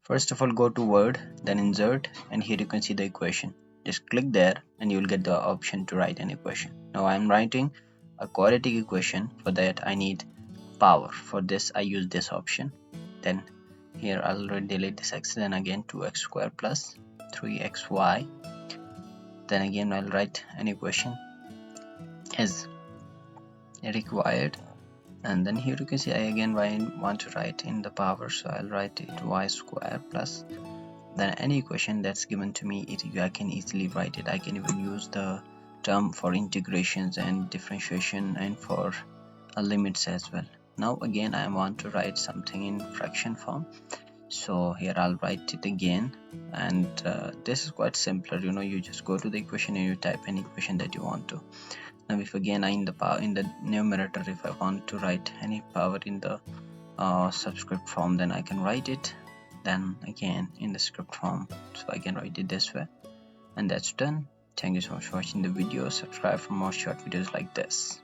First of all, go to Word, then Insert, and here you can see the equation. Just click there and you will get the option to write an equation. Now I am writing a quadratic equation. For that I need power. For this I use this option. Then here I'll delete this x, then again 2x squared plus 3xy. Then again I'll write an equation as required, and then here you can see I again want to write in the power, so I'll write it y squared plus then any equation that's given to me. I can easily write it. I can even use the term for integrations and differentiation and for limits as well. Now again I want to write something in fraction form, so here I'll write it again, and this is quite simpler. You just go to the equation and you type any equation that you want to. Now if again in the numerator, if I want to write any power in the subscript form, then I can write it, then again in the script form, so I can write it this way, and that's done. Thank you so much for watching the video. Subscribe for more short videos like this.